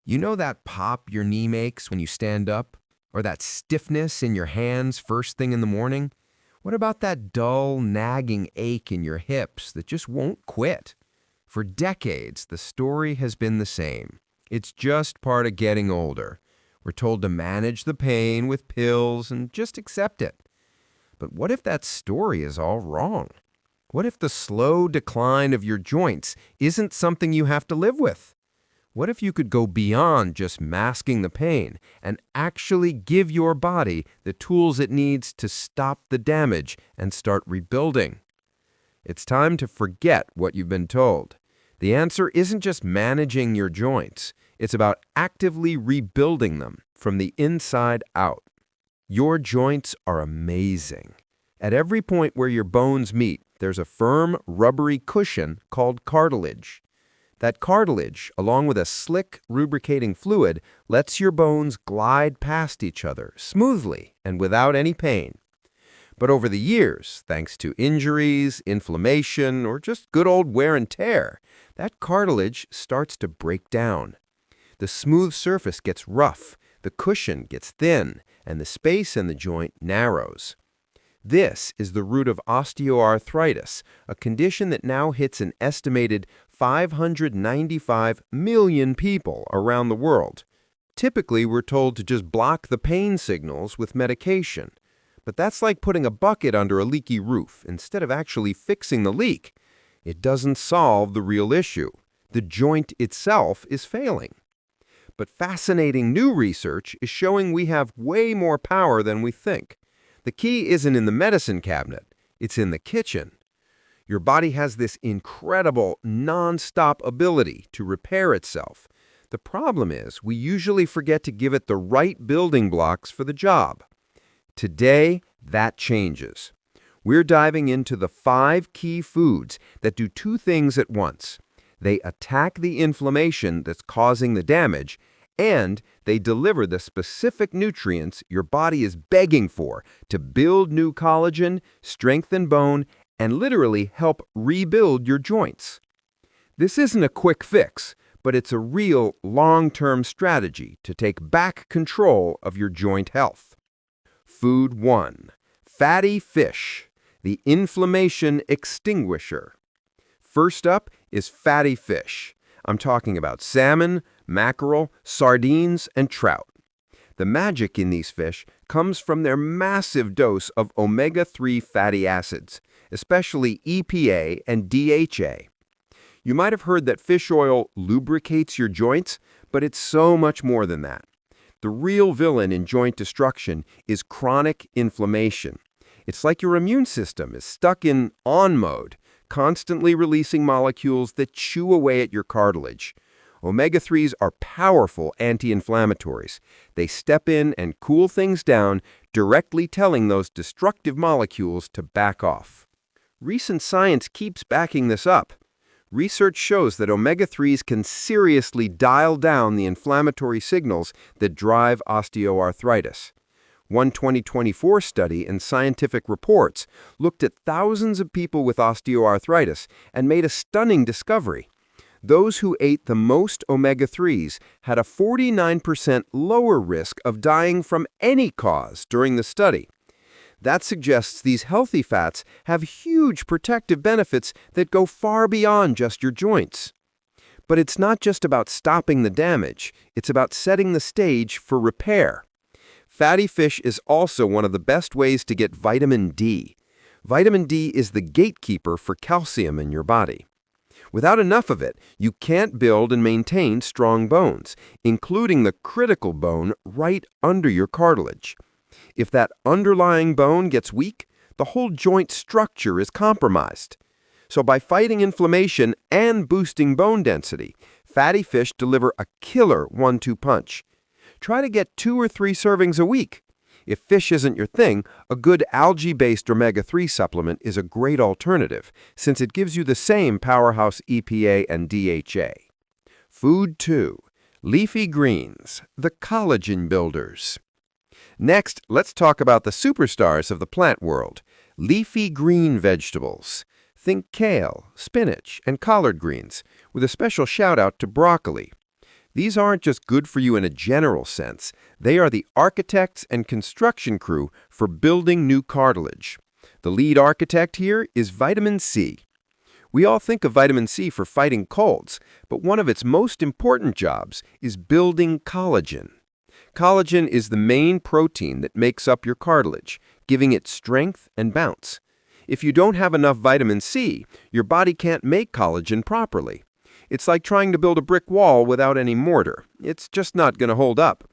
You know that pop your knee makes when you stand up? Or that stiffness in your hands first thing in the morning? What about that dull, nagging ache in your hips that just won't quit? For decades, the story has been the same. It's just part of getting older. We're told to manage the pain with pills and just accept it. But what if that story is all wrong? What if the slow decline of your joints isn't something you have to live with? What if you could go beyond just masking the pain and actually give your body the tools it needs to stop the damage and start rebuilding? It's time to forget what you've been told. The answer isn't just managing your joints. It's about actively rebuilding them from the inside out. Your joints are amazing. At every point where your bones meet, there's a firm, rubbery cushion called cartilage. That cartilage, along with a slick, lubricating fluid, lets your bones glide past each other smoothly and without any pain. But over the years, thanks to injuries, inflammation, or just good old wear and tear, that cartilage starts to break down. The smooth surface gets rough, the cushion gets thin, and the space in the joint narrows. This is the root of osteoarthritis, a condition that now hits an estimated 595 million people around the world. Typically, we're told to just block the pain signals with medication. But that's like putting a bucket under a leaky roof instead of actually fixing the leak. It doesn't solve the real issue. The joint itself is failing. But fascinating new research is showing we have way more power than we think. The key isn't in the medicine cabinet, it's in the kitchen. Your body has this incredible, non-stop ability to repair itself. The problem is we usually forget to give it the right building blocks for the job. Today, that changes. We're diving into the 5 key foods that do 2 things at once. They attack the inflammation that's causing the damage, and they deliver the specific nutrients your body is begging for to build new collagen, strengthen bone, and literally help rebuild your joints. This isn't a quick fix, but it's a real long-term strategy to take back control of your joint health. Food 1. Fatty fish, the inflammation extinguisher. First up is fatty fish. I'm talking about salmon, mackerel, sardines, and trout. The magic in these fish comes from their massive dose of omega-3 fatty acids, especially EPA and DHA. You might have heard that fish oil lubricates your joints, but it's so much more than that. The real villain in joint destruction is chronic inflammation. It's like your immune system is stuck in on mode, constantly releasing molecules that chew away at your cartilage. Omega-3s are powerful anti-inflammatories. They step in and cool things down, directly telling those destructive molecules to back off. Recent science keeps backing this up. Research shows that omega-3s can seriously dial down the inflammatory signals that drive osteoarthritis. One 2024 study in Scientific Reports looked at thousands of people with osteoarthritis and made a stunning discovery. Those who ate the most omega-3s had a 49% lower risk of dying from any cause during the study. That suggests these healthy fats have huge protective benefits that go far beyond just your joints. But it's not just about stopping the damage, it's about setting the stage for repair. Fatty fish is also one of the best ways to get vitamin D. Vitamin D is the gatekeeper for calcium in your body. Without enough of it, you can't build and maintain strong bones, including the critical bone right under your cartilage. If that underlying bone gets weak, the whole joint structure is compromised. So by fighting inflammation and boosting bone density, fatty fish deliver a killer 1-2 punch. Try to get 2 or 3 servings a week. If fish isn't your thing, a good algae-based omega-3 supplement is a great alternative, since it gives you the same powerhouse EPA and DHA. Food 2. Leafy greens, the collagen builders. Next, let's talk about the superstars of the plant world, leafy green vegetables. Think kale, spinach, and collard greens, with a special shout-out to broccoli. These aren't just good for you in a general sense. They are the architects and construction crew for building new cartilage. The lead architect here is vitamin C. We all think of vitamin C for fighting colds, but one of its most important jobs is building collagen. Collagen is the main protein that makes up your cartilage, giving it strength and bounce. If you don't have enough vitamin C, your body can't make collagen properly. It's like trying to build a brick wall without any mortar. It's just not going to hold up.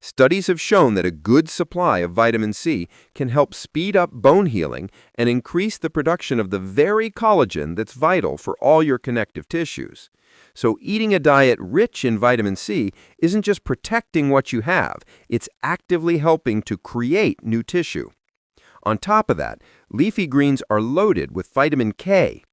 Studies have shown that a good supply of vitamin C can help speed up bone healing and increase the production of the very collagen that's vital for all your connective tissues. So eating a diet rich in vitamin C isn't just protecting what you have, it's actively helping to create new tissue. On top of that, leafy greens are loaded with vitamin K.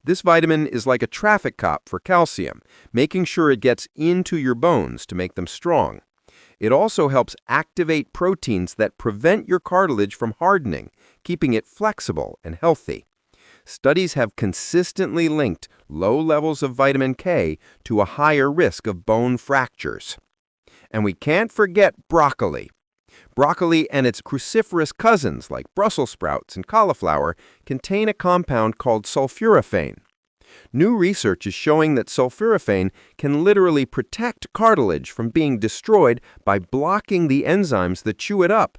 This vitamin is like a traffic cop for calcium, making sure it gets into your bones to make them strong. It also helps activate proteins that prevent your cartilage from hardening, keeping it flexible and healthy. Studies have consistently linked low levels of vitamin K to a higher risk of bone fractures. And we can't forget broccoli. Broccoli and its cruciferous cousins like Brussels sprouts and cauliflower contain a compound called sulforaphane. New research is showing that sulforaphane can literally protect cartilage from being destroyed by blocking the enzymes that chew it up.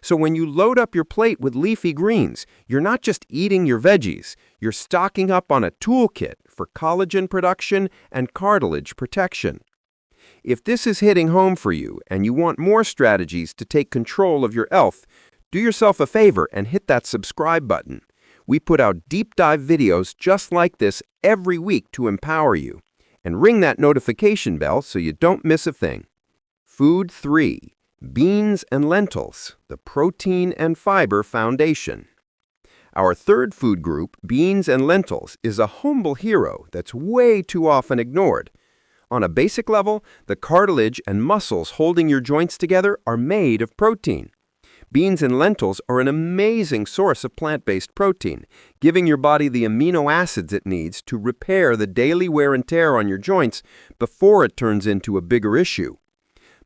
So when you load up your plate with leafy greens, you're not just eating your veggies, you're stocking up on a toolkit for collagen production and cartilage protection. If this is hitting home for you and you want more strategies to take control of your health, do yourself a favor and hit that subscribe button. We put out deep dive videos just like this every week to empower you. And ring that notification bell so you don't miss a thing. Food 3. Beans and lentils, the protein and fiber foundation. Our third food group, beans and lentils, is a humble hero that's way too often ignored. On a basic level, the cartilage and muscles holding your joints together are made of protein. Beans and lentils are an amazing source of plant-based protein, giving your body the amino acids it needs to repair the daily wear and tear on your joints before it turns into a bigger issue.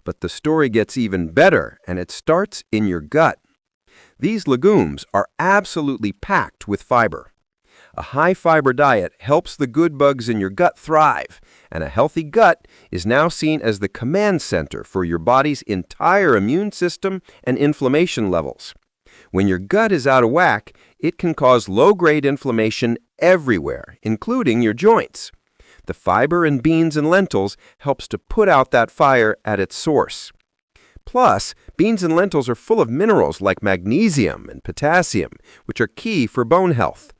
But the story gets even better, and it starts in your gut. These legumes are absolutely packed with fiber. A high-fiber diet helps the good bugs in your gut thrive, and a healthy gut is now seen as the command center for your body's entire immune system and inflammation levels. When your gut is out of whack, it can cause low-grade inflammation everywhere, including your joints. The fiber in beans and lentils helps to put out that fire at its source. Plus, beans and lentils are full of minerals like magnesium and potassium, which are key for bone health.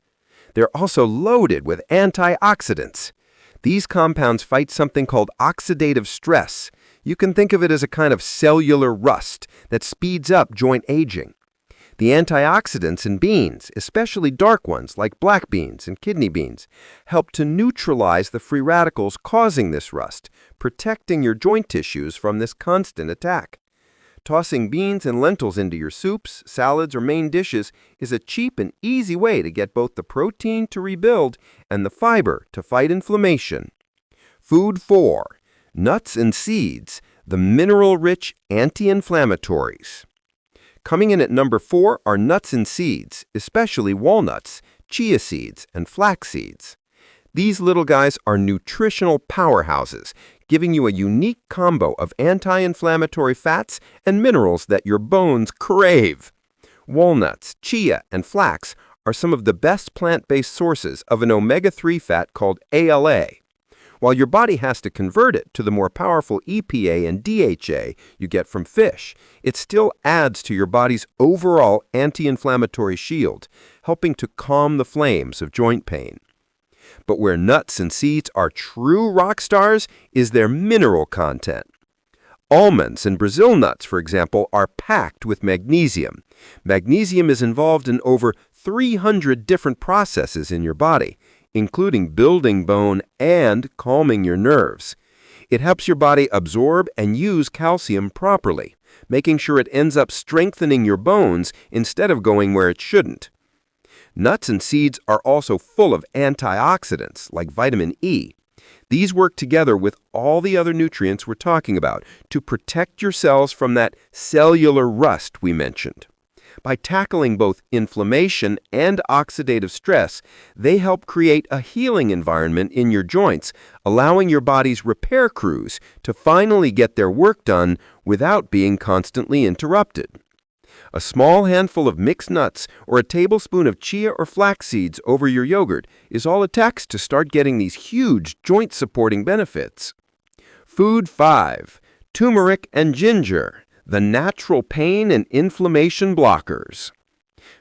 They're also loaded with antioxidants. These compounds fight something called oxidative stress. You can think of it as a kind of cellular rust that speeds up joint aging. The antioxidants in beans, especially dark ones like black beans and kidney beans, help to neutralize the free radicals causing this rust, protecting your joint tissues from this constant attack. Tossing beans and lentils into your soups, salads, or main dishes is a cheap and easy way to get both the protein to rebuild and the fiber to fight inflammation. Food 4. Nuts and seeds, the mineral-rich anti-inflammatories. Coming in at number 4 are nuts and seeds, especially walnuts, chia seeds, and flax seeds. These little guys are nutritional powerhouses, giving you a unique combo of anti-inflammatory fats and minerals that your bones crave. Walnuts, chia, and flax are some of the best plant-based sources of an omega-3 fat called ALA. While your body has to convert it to the more powerful EPA and DHA you get from fish, it still adds to your body's overall anti-inflammatory shield, helping to calm the flames of joint pain. But where nuts and seeds are true rock stars is their mineral content. Almonds and Brazil nuts, for example, are packed with magnesium. Magnesium is involved in over 300 different processes in your body, including building bone and calming your nerves. It helps your body absorb and use calcium properly, making sure it ends up strengthening your bones instead of going where it shouldn't. Nuts and seeds are also full of antioxidants like vitamin E. These work together with all the other nutrients we're talking about to protect your cells from that cellular rust we mentioned. By tackling both inflammation and oxidative stress, they help create a healing environment in your joints, allowing your body's repair crews to finally get their work done without being constantly interrupted. A small handful of mixed nuts or a tablespoon of chia or flax seeds over your yogurt is all it takes to start getting these huge joint-supporting benefits. Food 5. Turmeric and ginger, the natural pain and inflammation blockers.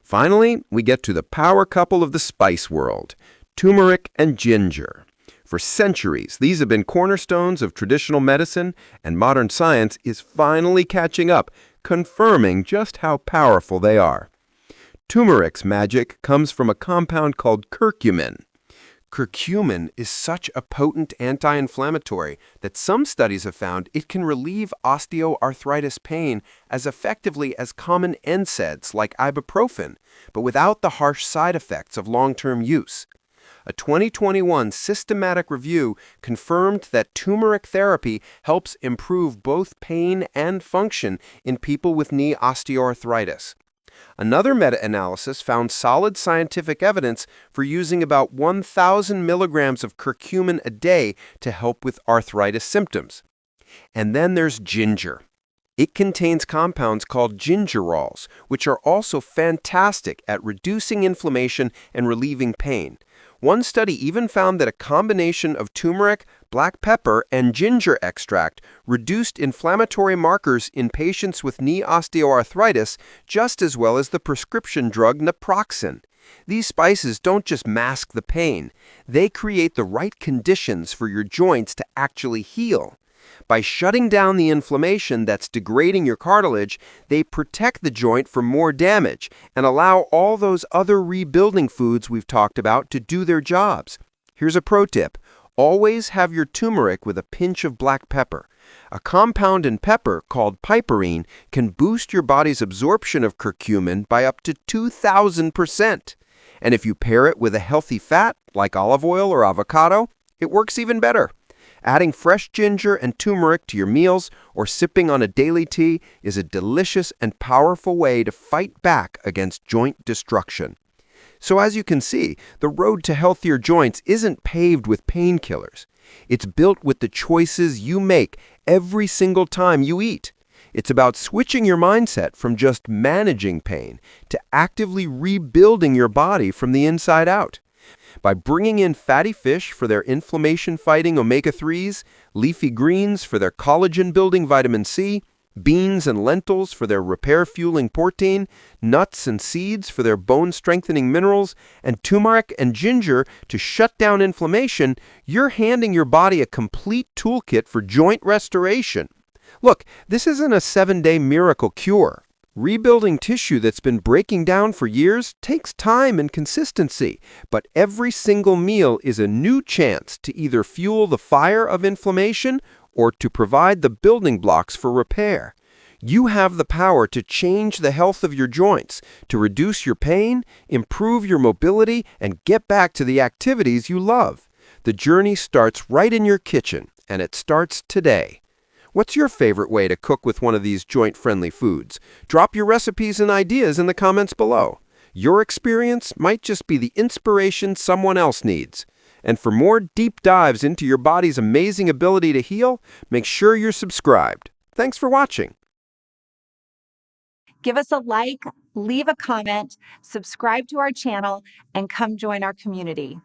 Finally, we get to the power couple of the spice world, turmeric and ginger. For centuries, these have been cornerstones of traditional medicine, and modern science is finally catching up, confirming just how powerful they are. Turmeric's magic comes from a compound called curcumin. Curcumin is such a potent anti-inflammatory that some studies have found it can relieve osteoarthritis pain as effectively as common NSAIDs like ibuprofen, but without the harsh side effects of long-term use. A 2021 systematic review confirmed that turmeric therapy helps improve both pain and function in people with knee osteoarthritis. Another meta-analysis found solid scientific evidence for using about 1,000 milligrams of curcumin a day to help with arthritis symptoms. And then there's ginger. It contains compounds called gingerols, which are also fantastic at reducing inflammation and relieving pain. One study even found that a combination of turmeric, black pepper, and ginger extract reduced inflammatory markers in patients with knee osteoarthritis just as well as the prescription drug naproxen. These spices don't just mask the pain, they create the right conditions for your joints to actually heal. By shutting down the inflammation that's degrading your cartilage, they protect the joint from more damage and allow all those other rebuilding foods we've talked about to do their jobs. Here's a pro tip. Always have your turmeric with a pinch of black pepper. A compound in pepper called piperine can boost your body's absorption of curcumin by up to 2,000%. And if you pair it with a healthy fat, like olive oil or avocado, it works even better. Adding fresh ginger and turmeric to your meals or sipping on a daily tea is a delicious and powerful way to fight back against joint destruction. So as you can see, the road to healthier joints isn't paved with painkillers. It's built with the choices you make every single time you eat. It's about switching your mindset from just managing pain to actively rebuilding your body from the inside out. By bringing in fatty fish for their inflammation-fighting omega-3s, leafy greens for their collagen-building vitamin C, beans and lentils for their repair-fueling protein, nuts and seeds for their bone-strengthening minerals, and turmeric and ginger to shut down inflammation, you're handing your body a complete toolkit for joint restoration. Look, this isn't a 7-day miracle cure. Rebuilding tissue that's been breaking down for years takes time and consistency, but every single meal is a new chance to either fuel the fire of inflammation or to provide the building blocks for repair. You have the power to change the health of your joints, to reduce your pain, improve your mobility, and get back to the activities you love. The journey starts right in your kitchen, and it starts today. What's your favorite way to cook with one of these joint-friendly foods? Drop your recipes and ideas in the comments below. Your experience might just be the inspiration someone else needs. And for more deep dives into your body's amazing ability to heal, make sure you're subscribed. Thanks for watching. Give us a like, leave a comment, subscribe to our channel, and come join our community.